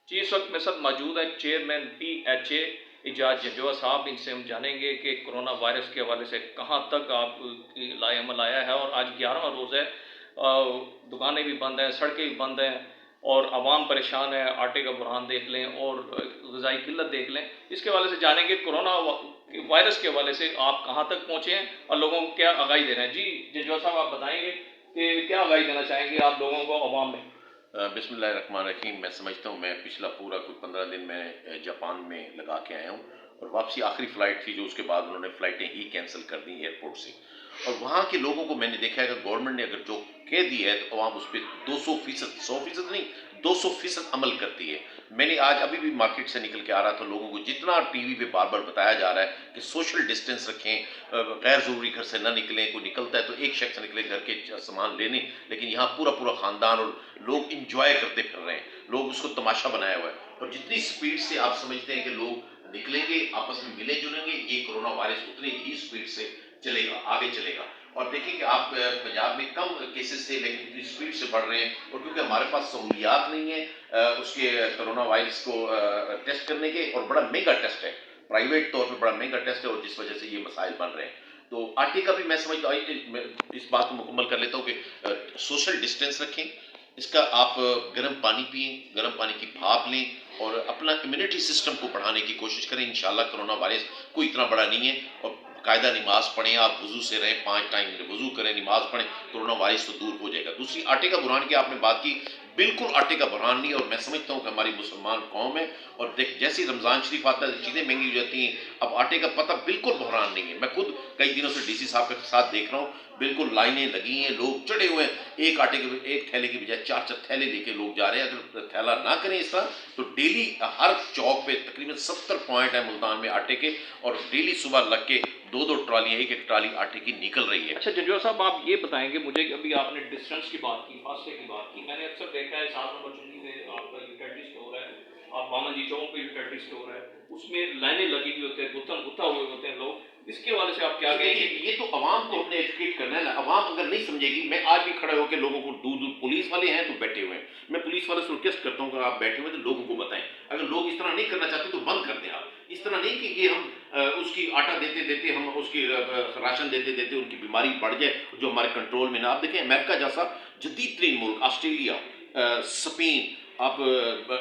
जी, इस वक्त मेरे साथ मौजूद है चेयरमैन PHA एजाज जंजोआ साहब। इनसे हम जानेंगे कि कोरोना वायरस के हवाले से कहाँ तक आप लाएमल आया है। और आज 11वां रोज़ है, दुकानें भी बंद हैं, सड़कें भी बंद हैं और आवाम परेशान है। आटे का बुरहान देख लें और ग़िज़ाई किल्लत देख लें। इसके हवाले से जानेंगे कोरोना वायरस के हवाले से आप कहाँ तक पहुँचे हैं और लोगों को क्या आगाही दे रहे हैं। जी जंजोआ साहब, आप बताएंगे कि क्या आगाही देना चाहेंगे आप लोगों को, आवाम में। बिस्मिल्लाहिर्रहमानिर्रहीम। मैं समझता हूँ मैं पिछला पूरा कोई 15 दिन मैं जापान में लगा के आया हूँ और वापसी आखिरी फ़्लाइट थी जो उसके बाद उन्होंने फ़्लाइटें ही कैंसिल कर दी एयरपोर्ट से। और वहाँ के लोगों को मैंने देखा है अगर गवर्नमेंट ने अगर जो कह दी है तो आवाम उस पर 200%, 100% नहीं, 200% अमल करती है। मैंने आज अभी भी मार्केट से निकल के आ रहा था, लोगों को जितना टीवी पे बार बार बताया जा रहा है कि सोशल डिस्टेंस रखें, गैर ज़रूरी घर से ना निकलें, कोई निकलता है तो एक शख्स निकले घर के सामान लेने, लेकिन यहाँ पूरा पूरा ख़ानदान और लोग इंजॉय करते फिर रहे हैं, लोग उसको तमाशा बनाया हुआ है। और जितनी स्पीड से आप समझते हैं कि लोग निकलेंगे, आपस में मिले जुलेंगे, ये कोरोना वायरस उतनी ही स्पीड से चलेगा, आगे चलेगा। और देखिए कि आप पंजाब में कम केसेस थे लेकिन इतनी स्पीड से बढ़ रहे हैं। और क्योंकि हमारे पास सहूलियात नहीं है उसके कोरोना वायरस को टेस्ट करने के, और बड़ा महंगा टेस्ट है, प्राइवेट तौर पर बड़ा महंगा टेस्ट है, और जिस वजह से ये मसाइल बन रहे हैं। तो आटे का भी मैं समझता हूँ, इस बात को मुकम्मल कर लेता हूँ कि सोशल डिस्टेंस रखें, इसका आप गर्म पानी पिएं, गर्म पानी की भाप लें और अपना इम्यूनिटी सिस्टम को बढ़ाने की कोशिश करें। इंशाल्लाह कोरोना वायरस कोई इतना बड़ा नहीं है। और कायदा नमाज पढ़ें, आप वजू से रहें, 5 टाइम वजू करें, नमाज पढ़ें, कोरोना वायरस तो दूर हो जाएगा। दूसरी, आटे का बुरहान की आपने बात की, बिल्कुल आटे का बुरहान नहीं। और मैं समझता हूँ कि हमारी मुसलमान कौम है और देख जैसे ही रमज़ान शरीफ आता है चीज़ें महंगी हो जाती हैं, अब आटे का पता बिल्कुल बुरहान नहीं है। मैं खुद कई दिनों से DC साहब के साथ देख रहा हूँ, बिल्कुल लाइनें लगी हैं, लोग चढ़े हुए हैं, एक आटे के एक थैले की बजाय 4-4 थैले लेके लोग जा रहे हैं। अगर थैला ना करें इस तरह तो डेली हर चौक पे तकरीबन 70 पॉइंट है मुल्तान में आटे के, और डेली सुबह लग के 2-2 ट्रालियाँ, एक ट्राली आटे की निकल रही है। अच्छा जंजोआ साहब, आप ये बताएंगे मुझे कि अभी आपने डिस्टेंस की बात की, फासले की बात की, मैंने अक्सर देखा है 7 नंबर चुंगी में आपका यूटिलिटी स्टोर है, आप बामन जी चौक पे यूटिलिटी स्टोर है, उसमें लाइनें लगी हुई होते हैं, गुत्था हुए होते हैं लोग। इसके हवाले से आप क्या कहेंगे? ये तो अवाम को हमने एजुकेट करना है ना। अवाम अगर नहीं समझेगी, मैं आज भी खड़े होकर लोगों को दूर दूर, पुलिस वाले हैं तो बैठे हुए हैं, मैं पुलिस वाले से रिक्वेस्ट करता हूँ कि आप बैठे हुए तो लोगों को बताएं। अगर लोग इस तरह नहीं करना चाहते तो बंद कर दें। आप इस तरह नहीं कि ये हम उसकी आटा देते देते, हम उसकी राशन देते देते उनकी बीमारी बढ़ जाए जो हमारे कंट्रोल में ना। आप देखें अमेरिका जैसा जदीद तरीन मुल्क, ऑस्ट्रेलिया, स्पेन, आप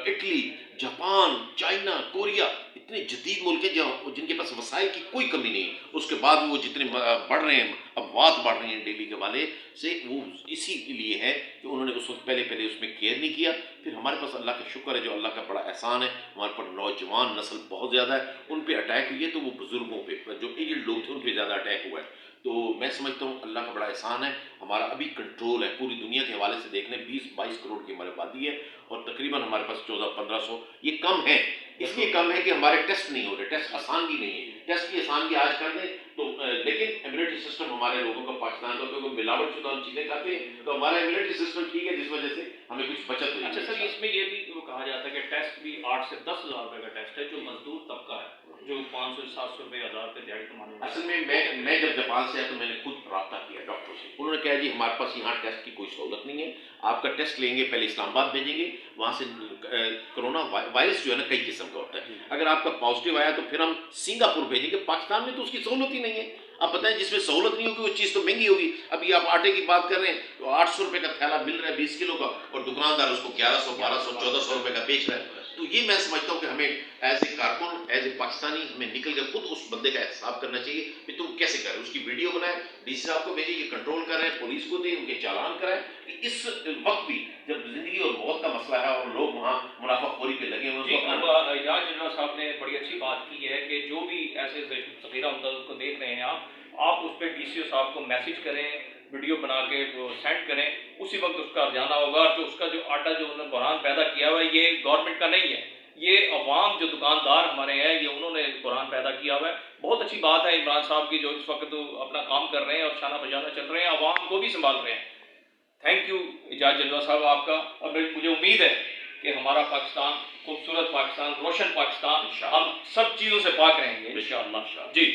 इटली, जापान, चाइना, कोरिया, इतने जदीद मुल्क हैं जिनके पास वसाइल की कोई कमी नहीं है, उसके बाद वो जितने बढ़ रहे हैं, अफवाह बढ़ रही हैं डेली के वाले से, वो इसीलिए है कि उन्होंने उस वक्त पहले उसमें केयर नहीं किया। फिर हमारे पास अल्लाह का शुक्र है, जो अल्लाह का बड़ा एहसान है, हमारे पर नौजवान नस्ल बहुत ज़्यादा है, उन पर अटैक हुई है तो वो बुजुर्गों पर, जो एजड लोग थे उन पर ज़्यादा अटैक हुआ है। तो मैं समझता हूँ अल्लाह का बड़ा एहसान है, हमारा अभी कंट्रोल है। पूरी दुनिया के हवाले से देख लें, 20-22 करोड़ की हमारी आबादी है और तकरीबन हमारे पास 1400-1500, ये कम है। इसलिए कम है कि हमारे टेस्ट नहीं हो रहे, टेस्ट आसानगी नहीं है। टेस्ट की आसानगी आज कर दें तो लेकिन इम्यूनिटी सिस्टम हमारे लोगों का, पाकिस्तान का, क्योंकि मिलावट शुदा हम चीज़ें खाते हैं तो हमारा इम्यूनिटी सिस्टम ठीक है, जिस वजह से हमें कुछ बचत हुई। अच्छा सर, इसमें ये भी कहा जाता है कि टेस्ट भी 8 से 10 हज़ार रुपये का टेस्ट है, जो मजदूर तबका है, जो 500-700 रुपये, 1000 रुपये दिहाड़ी कमाने वाला। असल में मैं जब जापान से आया तो मैंने खुद रब्ता किया डॉक्टर से। उन्होंने कहा जी हमारे पास यहाँ टेस्ट की कोई सहूलत नहीं है, आपका टेस्ट लेंगे, पहले इस्लामाबाद भेजेंगे, वहाँ से कोरोना वायरस जो है ना कई किस्म का होता है, अगर आपका पॉजिटिव आया तो फिर हम सिंगापुर भेजेंगे। पाकिस्तान में तो उसकी सहूलत ही नहीं है। अब बताएं, जिसमें सहूलत नहीं होगी वो चीज़ तो महंगी होगी। अभी आप आटे की बात कर रहे हैं तो 800 रुपये का थैला मिल रहा है 20 किलो का, और दुकानदार उसको 1100, 1200, 1400 रुपये का बेच रहा है। तो ये मैं समझता हूँ कि हमें एज ए कारकुन, एज ए पाकिस्तानी, हमें निकल कर खुद उस बंदे का एहसाब करना चाहिए कि तुम कैसे कर रहे हो। उसकी वीडियो बनाए, DC साहब को भेजिए, ये कंट्रोल कर रहे हैं, पुलिस को दें, उनके चालान कराएं। इस वक्त भी जब जिंदगी और मौत का मसला है और लोग वहाँ मुनाफाखोरी पे लगे हुए हैं। एजाज जंजोआ साहब ने बड़ी अच्छी बात की है कि जो भी ऐसे सगीरा उम्दद को देख रहे हैं आप उस पर DCO साहब को मैसेज करें, वीडियो बना के सेंड करें, उसी वक्त उसका जाना होगा। और जो उसका जो आटा जो उन्होंने बुरहान पैदा किया हुआ है, ये गवर्नमेंट का नहीं है, ये अवाम जो दुकानदार हमारे हैं, ये उन्होंने बुरहान पैदा किया हुआ है। बहुत अच्छी बात है इमरान साहब की, जो इस वक्त अपना काम कर रहे हैं और शाना बजाना चल रहे हैं, अवाम को भी संभाल रहे हैं। थैंक यू एजाज जंजोआ साहब आपका। और मुझे उम्मीद है कि हमारा पाकिस्तान, खूबसूरत पाकिस्तान, रोशन पाकिस्तान, हम सब चीज़ों से पाक रहेंगे इंशाअल्लाह। जी।